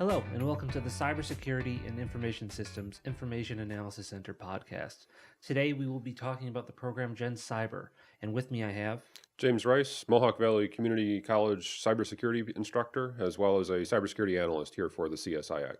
Hello, and welcome to the Cybersecurity and Information Systems Information Analysis Center podcast. Today we will be talking about the program GenCyber, and with me I have James Rice, Mohawk Valley Community College Cybersecurity Instructor, as well as a cybersecurity analyst here for the CSIAC.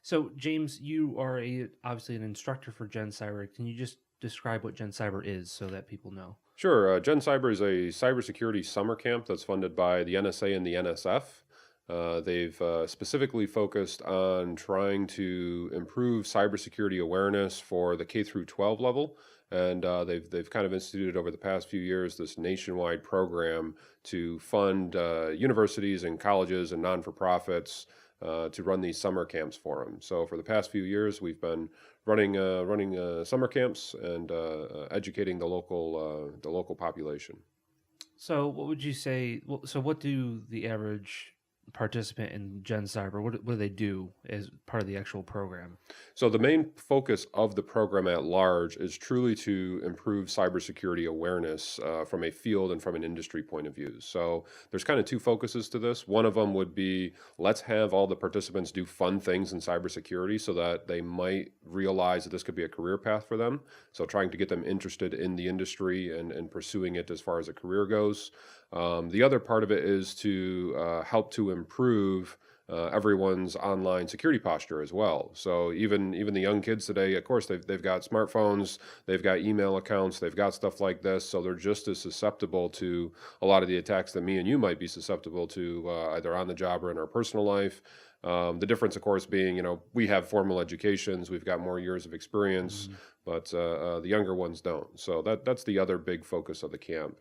So, James, you are obviously an instructor for GenCyber. Can you just describe what GenCyber is so that people know? Sure. GenCyber is a cybersecurity summer camp that's funded by the NSA and the NSF. They've specifically focused on trying to improve cybersecurity awareness for the K through 12 level, and they've kind of instituted over the past few years this nationwide program to fund universities and colleges and non-for-profits to run these summer camps for them. So for the past few years, we've been running summer camps and educating the local population. So, what would you say? So, what do the average participant in GenCyber, what do they do as part of the actual program? So the main focus of the program at large is truly to improve cybersecurity awareness from a field and from an industry point of view. So there's kind of two focuses to this. One of them would be, let's have all the participants do fun things in cybersecurity so that they might realize that this could be a career path for them. So trying to get them interested in the industry and pursuing it as far as a career goes. The other part of it is to help to improve everyone's online security posture as well. So even the young kids today, of course, they've got smartphones, they've got email accounts, they've got stuff like this. So they're just as susceptible to a lot of the attacks that me and you might be susceptible to either on the job or in our personal life. The difference, of course, being, we have formal educations, we've got more years of experience, but the younger ones don't. So that's the other big focus of the camp.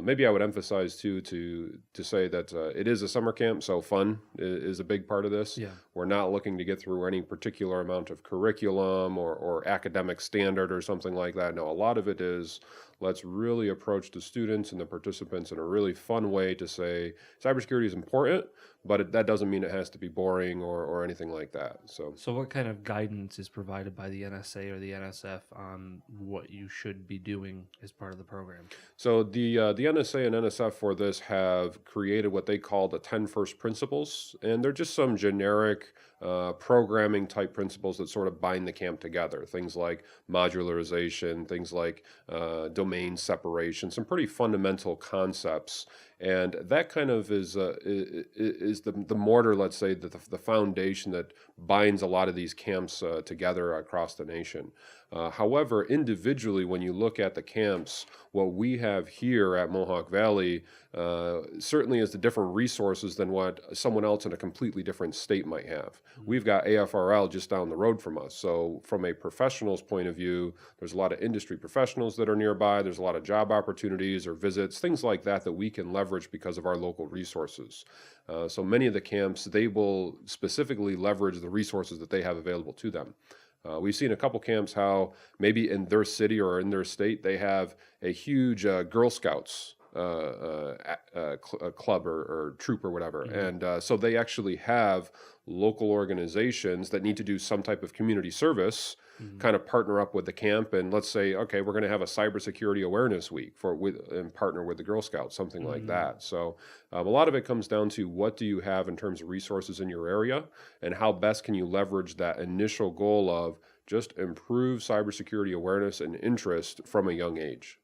Maybe I would emphasize too to say that it is a summer camp, so fun is a big part of this. Yeah. We're not looking to get through any particular amount of curriculum or academic standard or something like that. No, a lot of it is let's really approach the students and the participants in a really fun way to say cybersecurity is important, but that doesn't mean it has to be boring or anything like that. So what kind of guidance is provided by the NSA or the NSF on what you should be doing as part of the program? So the NSA and NSF for this have created what they call the 10 first principles, and they're just some generic programming type principles that sort of bind the camp together. Things like modularization, things like domain separation, some pretty fundamental concepts. And that kind of is the mortar, let's say, the foundation that binds a lot of these camps together across the nation. However, individually, when you look at the camps, what we have here at Mohawk Valley certainly is the different resources than what someone else in a completely different state might have. We've got AFRL just down the road from us. So from a professional's point of view, there's a lot of industry professionals that are nearby. There's a lot of job opportunities or visits, things like that we can leverage because of our local resources. So many of the camps, they will specifically leverage the resources that they have available to them. We've seen a couple camps how maybe in their city or in their state, they have a huge Girl Scouts club or troop or whatever. Mm-hmm. And so they actually have local organizations that need to do some type of community service, kind of partner up with the camp. And let's say, okay, we're going to have a cybersecurity awareness week and partner with the Girl Scouts, something like that. So a lot of it comes down to what do you have in terms of resources in your area and how best can you leverage that initial goal of just improve cybersecurity awareness and interest from a young age.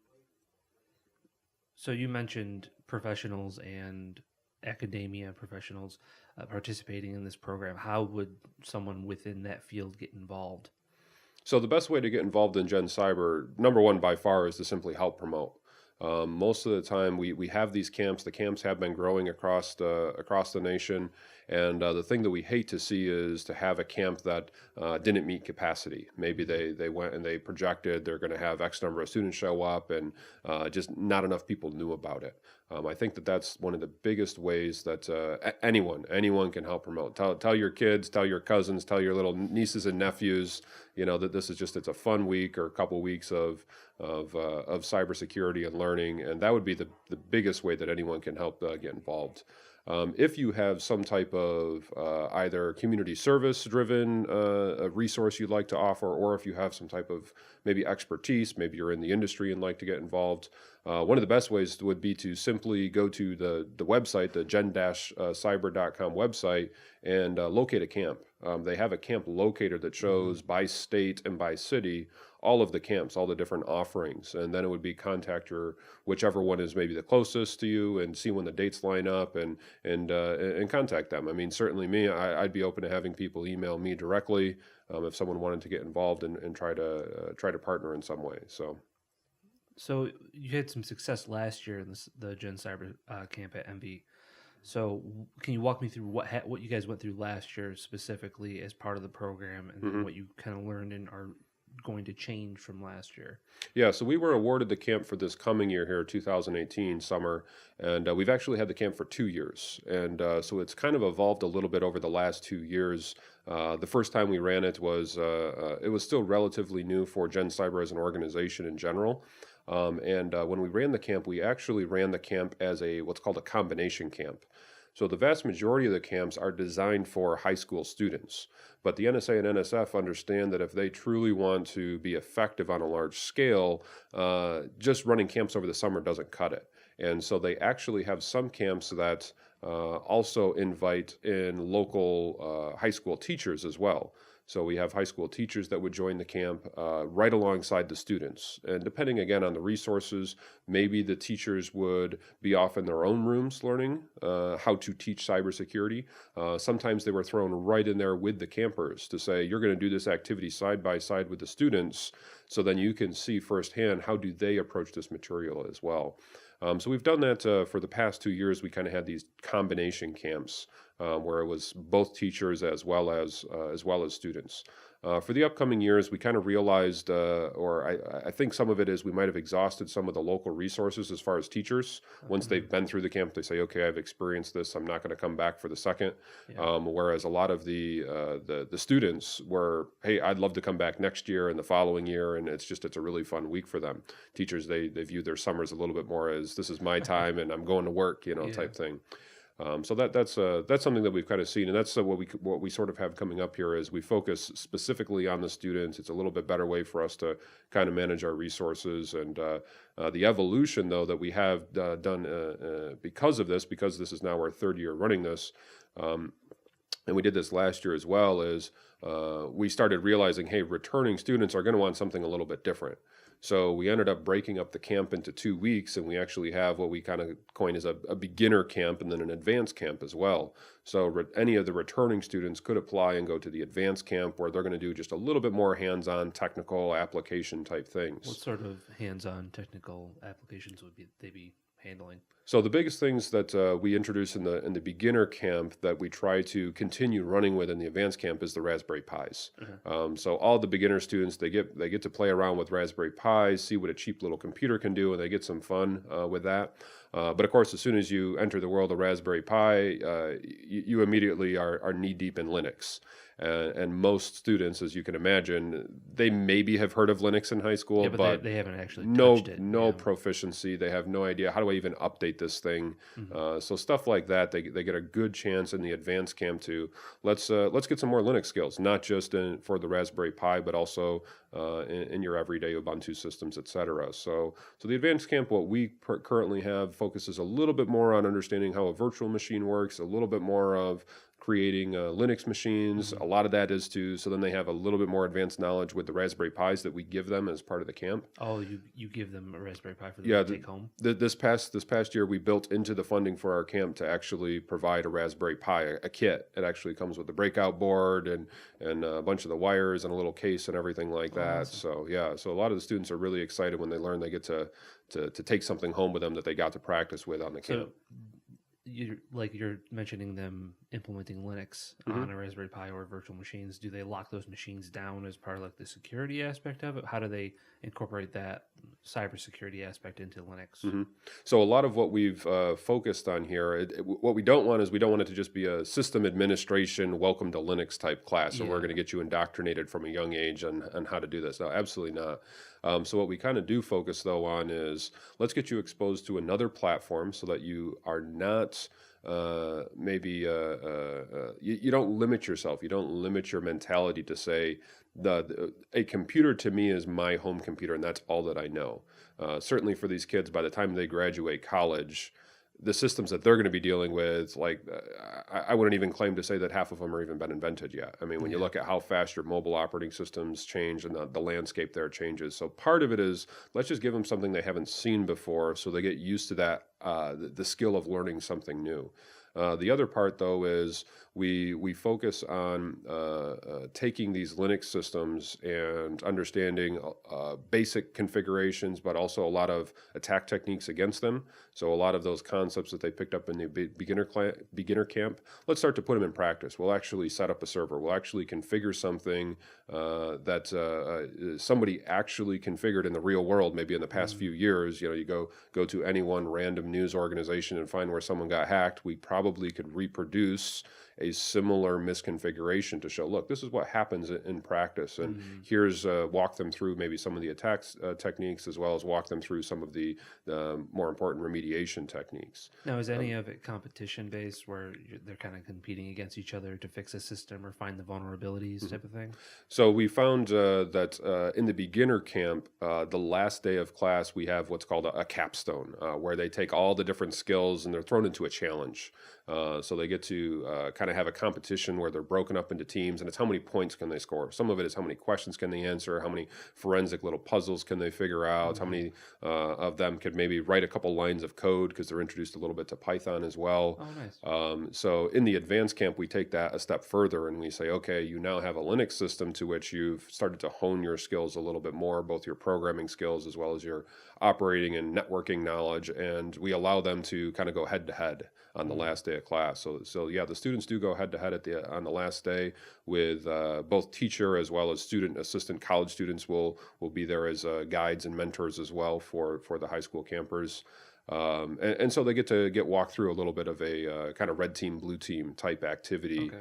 So you mentioned professionals and academia professionals participating in this program. How would someone within that field get involved? So the best way to get involved in GenCyber, number one by far, is to simply help promote. Most of the time we have these camps. The camps have been growing across the nation. And the thing that we hate to see is to have a camp that didn't meet capacity. Maybe they went and they projected they're going to have X number of students show up and just not enough people knew about it. I think that's one of the biggest ways that anyone can help promote. Tell your kids, tell your cousins, tell your little nieces and nephews, that this is it's a fun week or a couple weeks of cybersecurity and learning, and that would be the biggest way that anyone can help get involved. If you have some type of either community service driven a resource you'd like to offer, or if you have some type of maybe expertise, maybe you're in the industry and like to get involved, one of the best ways would be to simply go to the website, the gen-cyber.com website, and locate a camp. They have a camp locator that shows by state and by city all of the camps, all the different offerings, and then it would be contact your whichever one is maybe the closest to you, and see when the dates line up, and contact them. I mean, certainly me, I'd be open to having people email me directly if someone wanted to get involved and try to partner in some way. So you had some success last year in the GenCyber camp at MV. So can you walk me through what you guys went through last year specifically as part of the program, and then what you kind of learned and are going to change from last year? Yeah, so we were awarded the camp for this coming year here, 2018 summer, and we've actually had the camp for 2 years. And so it's kind of evolved a little bit over the last 2 years. The first time we ran it was still relatively new for GenCyber as an organization in general. And when we ran the camp, we actually ran the camp as what's called a combination camp. So the vast majority of the camps are designed for high school students, but the NSA and NSF understand that if they truly want to be effective on a large scale, just running camps over the summer doesn't cut it. And so they actually have some camps that also invite in local high school teachers as well. So we have high school teachers that would join the camp right alongside the students. And depending again on the resources, maybe the teachers would be off in their own rooms learning how to teach cybersecurity. Sometimes they were thrown right in there with the campers to say, you're going to do this activity side by side with the students, so then you can see firsthand how do they approach this material as well. So we've done that for the past 2 years. We kind of had these combination camps where it was both teachers as well as students. For the upcoming years, we kind of realized, I think some of it is we might have exhausted some of the local resources as far as teachers. Once they've been through the camp, they say, okay, I've experienced this, I'm not going to come back for the second. Yeah. Whereas a lot of the students were, hey, I'd love to come back next year and the following year, and it's a really fun week for them. Teachers, they view their summers a little bit more as this is my time and I'm going to work, type thing. So that's something that we've kind of seen, and that's what we sort of have coming up here is we focus specifically on the students. It's a little bit better way for us to kind of manage our resources, and the evolution though that we have done because this is now our third year running this, and we did this last year as well, is we started realizing, hey, returning students are going to want something a little bit different. So we ended up breaking up the camp into 2 weeks, and we actually have what we kind of coin as a beginner camp and then an advanced camp as well. So any of the returning students could apply and go to the advanced camp, where they're going to do just a little bit more hands-on technical application type things. What sort of hands-on technical applications would they be handling? So the biggest things that we introduce in the beginner camp that we try to continue running with in the advanced camp is the Raspberry Pis. So all the beginner students, they get to play around with Raspberry Pis, see what a cheap little computer can do, and they get some fun with that. But of course, as soon as you enter the world of Raspberry Pi, you immediately are knee-deep in Linux. And most students, as you can imagine, they maybe have heard of Linux in high school, but they haven't actually touched it. No proficiency. They have no idea, how do I even update this thing? So stuff like that, they get a good chance in the advanced camp to let's get some more Linux skills, not just for the Raspberry Pi, but also in your everyday Ubuntu systems, etc. So the advanced camp, what we currently have, focuses a little bit more on understanding how a virtual machine works, a little bit more of creating Linux machines. A lot of that is so then they have a little bit more advanced knowledge with the Raspberry Pis that we give them as part of the camp. Oh, you give them a Raspberry Pi for them to take home? This past year, we built into the funding for our camp to actually provide a Raspberry Pi, a kit. It actually comes with the breakout board and a bunch of the wires and a little case and everything like that. Awesome. So a lot of the students are really excited when they learn they get to take something home with them that they got to practice with on the camp. You're mentioning them implementing Linux on a Raspberry Pi or virtual machines. Do they lock those machines down as part of the security aspect of it? How do they incorporate that cybersecurity aspect into Linux? So a lot of what we've focused on here, what we don't want it to just be a system administration, welcome to Linux type class. So we're going to get you indoctrinated from a young age on how to do this. No, absolutely not. So what we kind of do focus though on is let's get you exposed to another platform so that you are not you don't limit yourself. You don't limit your mentality to say a computer to me is my home computer and that's all that I know. Certainly for these kids, by the time they graduate college, the systems that they're going to be dealing with, I wouldn't even claim to say that half of them are even been invented yet. I mean, when you look at how fast your mobile operating systems change and the landscape there changes. So part of it is let's just give them something they haven't seen before so they get used to that, the skill of learning something new. The other part, though, is we focus on taking these Linux systems and understanding basic configurations, but also a lot of attack techniques against them. So a lot of those concepts that they picked up in the beginner camp, let's start to put them in practice. We'll actually set up a server. We'll actually configure something that somebody actually configured in the real world, maybe in the past few years. You know, you go to any one random news organization and find where someone got hacked. We probably could reproduce a similar misconfiguration to show, look, this is what happens in practice. And here's walk them through maybe some of the attacks techniques, as well as walk them through some of the more important remediation techniques. Now, is any of it competition based where they're kind of competing against each other to fix a system or find the vulnerabilities type of thing? So we found that in the beginner camp, the last day of class, we have what's called a capstone, where they take all the different skills and they're thrown into a challenge. So they get to kind of have a competition where they're broken up into teams, and it's how many points can they score. Some of it is how many questions can they answer, how many forensic little puzzles can they figure out, how many of them could maybe write a couple lines of code, because they're introduced a little bit to Python as well. Oh, nice. So in the advanced camp, we take that a step further and we say, okay, you now have a Linux system to which you've started to hone your skills a little bit more, both your programming skills as well as your operating and networking knowledge, and we allow them to kind of go head to head on the last day of class. So yeah, the students do go head to head on the last day with both teacher as well as student assistant. College students will be there as guides and mentors as well for the high school campers. And so they get walked through a little bit of a kind of red team, blue team type activity. Okay.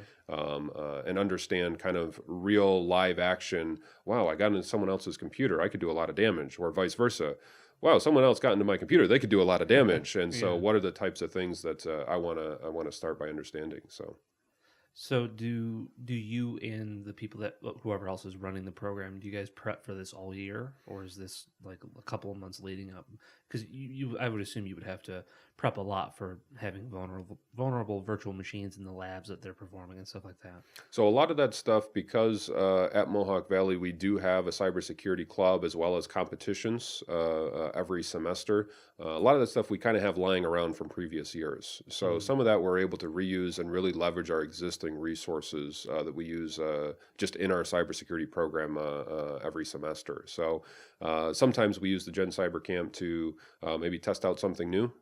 And understand kind of real live action. Wow, I got into someone else's computer, I could do a lot of damage, or vice versa. Wow, someone else got into my computer, they could do a lot of damage. And so what are the types of things that I want to start by understanding? So do you and the people that whoever else is running the program, do you guys prep for this all year, or is this like a couple of months leading up? Because I would assume you would have to prep a lot for having vulnerable virtual machines in the labs that they're performing and stuff like that. So a lot of that stuff, because at Mohawk Valley we do have a cybersecurity club as well as competitions every semester. A lot of that stuff we kind of have lying around from previous years. So some of that we're able to reuse and really leverage our existing resources that we use just in our cybersecurity program every semester. So sometimes we use the GenCyber camp to maybe test out something new.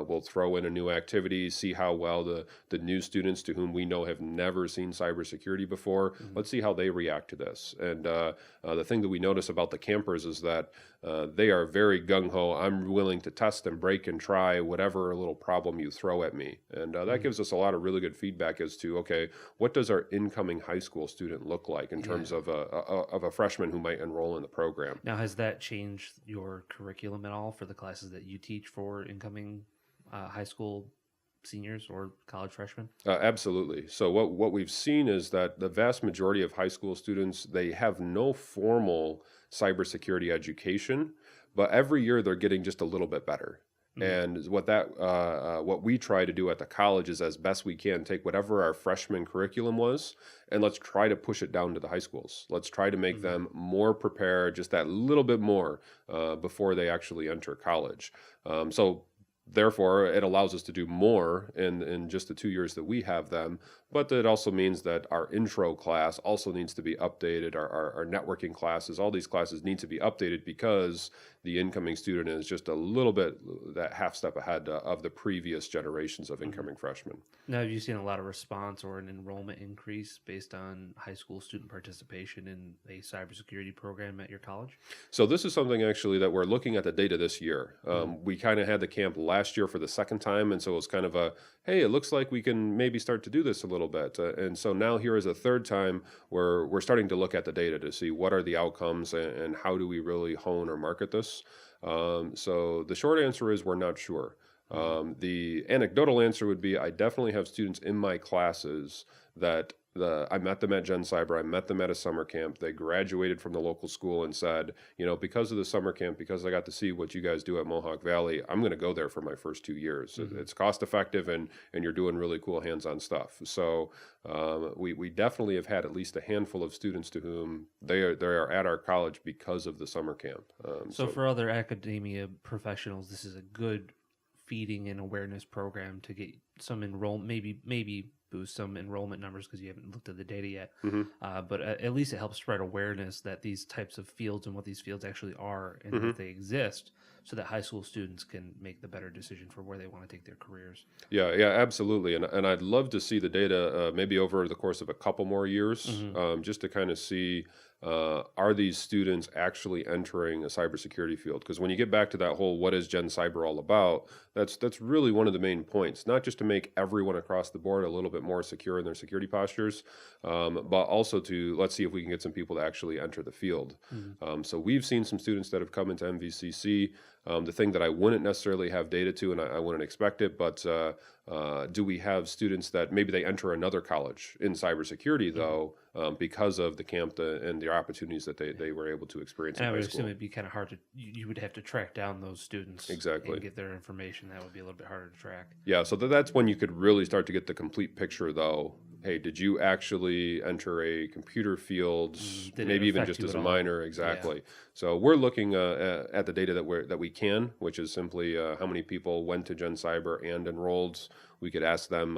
We'll throw in a new activity, see how well the new students to whom we know have never seen cybersecurity before, let's see how they react to this. And the thing that we notice about the campers is that they are very gung-ho. I'm willing to test and break and try whatever little problem you throw at me. And that gives us a lot of really good feedback as to, okay, what does our incoming high school student look like in terms of a freshman who might enroll in the program? Now, has that changed your curriculum at all for the classes that you teach for incoming high school seniors or college freshmen? Absolutely. So what we've seen is that the vast majority of high school students, they have no formal cybersecurity education, but every year they're getting just a little bit better. And what we try to do at the college is, as best we can, take whatever our freshman curriculum was and let's try to push it down to the high schools. Let's try to make them more prepared, just that little bit more before they actually enter college. So therefore, it allows us to do more in just the 2 years that we have them. But it also means that our intro class also needs to be updated. Our networking classes, all these classes need to be updated because the incoming student is just a little bit that half step ahead of the previous generations of incoming freshmen. Now, have you seen a lot of response or an enrollment increase based on high school student participation in a cybersecurity program at your college? So this is something actually that we're looking at the data this year. We kind of had the camp last year for the second time, and so it was kind of a, hey, it looks like we can maybe start to do this a little bit. And so now here is a third time where we're starting to look at the data to see what are the outcomes and how do we really hone or market this. So the short answer is we're not sure. The anecdotal answer would be I definitely have students in my classes that I met them at GenCyber, I met them at a summer camp. They graduated from the local school and said, because of the summer camp, because I got to see what you guys do at Mohawk Valley, I'm going to go there for my first 2 years. It's cost effective and you're doing really cool hands-on stuff. So we definitely have had at least a handful of students to whom they are at our college because of the summer camp. So for other academia professionals, this is a good feeding and awareness program to get some enrollment, maybe boost some enrollment numbers because you haven't looked at the data yet. But at least it helps spread awareness that these types of fields and what these fields actually are and that they exist, so that high school students can make the better decision for where they want to take their careers. Yeah, absolutely. And I'd love to see the data maybe over the course of a couple more years, just to kind of see, are these students actually entering a cybersecurity field? Because when you get back to that whole what is GenCyber all about, that's really one of the main points, not just to make everyone across the board a little bit more secure in their security postures, but also to let's see if we can get some people to actually enter the field. So we've seen some students that have come into MVCC. The thing that I wouldn't necessarily have data to, and I wouldn't expect it, but do we have students that maybe they enter another college in cybersecurity, though, because of the camp and the opportunities that they were able to experience in high school? I would assume it'd be kind of hard to, you would have to track down those students and get their information. That would be a little bit harder to track. Yeah, so that's when you could really start to get the complete picture, though. Hey, did you actually enter a computer field, maybe even just as a minor? Exactly. Yeah. So we're looking at the data that we can, which is simply how many people went to GenCyber and enrolled. We could ask them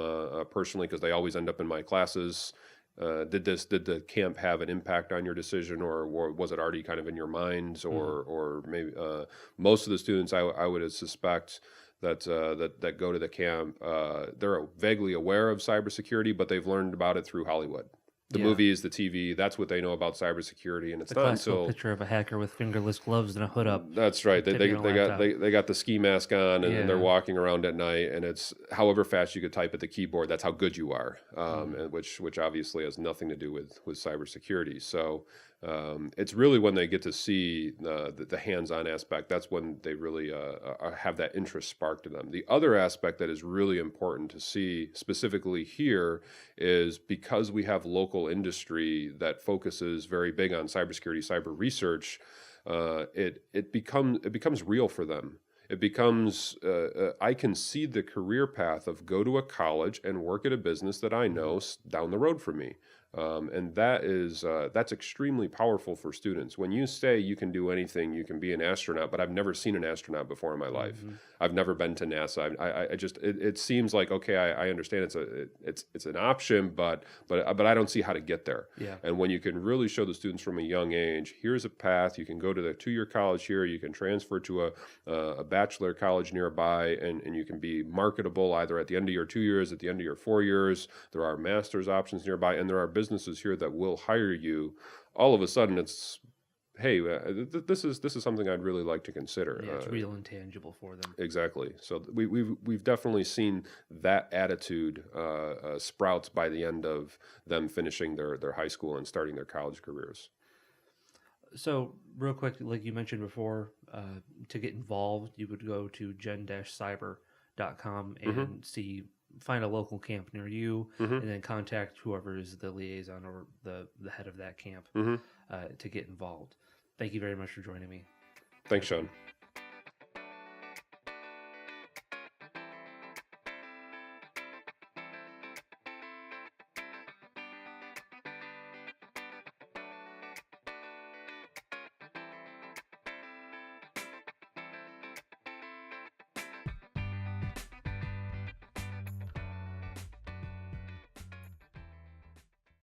personally, because they always end up in my classes. Did the camp have an impact on your decision, or was it already kind of in your minds, or maybe most of the students I would suspect that go to the camp, they're vaguely aware of cybersecurity, but they've learned about it through Hollywood. The movies, the TV, that's what they know about cybersecurity, and it's not until picture of a hacker with fingerless gloves and a hood up. That's right. They got the ski mask on, and they're walking around at night, and it's however fast you could type at the keyboard, that's how good you are, and which obviously has nothing to do with cybersecurity. So it's really when they get to see the hands-on aspect, that's when they really have that interest sparked in them. The other aspect that is really important to see specifically here is because we have local industry that focuses very big on cybersecurity, cyber research, it becomes real for them. It becomes, I can see the career path of go to a college and work at a business that I know down the road from me. And that's extremely powerful for students. When you say you can do anything, you can be an astronaut, but I've never seen an astronaut before in my life. I've never been to NASA. I just it seems like, okay, I understand it's an option, but I don't see how to get there. Yeah. And when you can really show the students from a young age, here's a path. You can go to the 2-year college here. You can transfer to a bachelor college nearby, and you can be marketable either at the end of your 2 years, at the end of your 4 years. There are master's options nearby, and there are businesses here that will hire you. All of a sudden, it's, hey, this is something I'd really like to consider. Yeah, it's real and tangible for them. Exactly. So we've definitely seen that attitude sprouts by the end of them finishing their high school and starting their college careers. So real quick, like you mentioned before, to get involved, you would go to gen-cyber.com and find a local camp near you, and then contact whoever is the liaison or the head of that camp to get involved. Thank you very much for joining me. Thanks, Sean.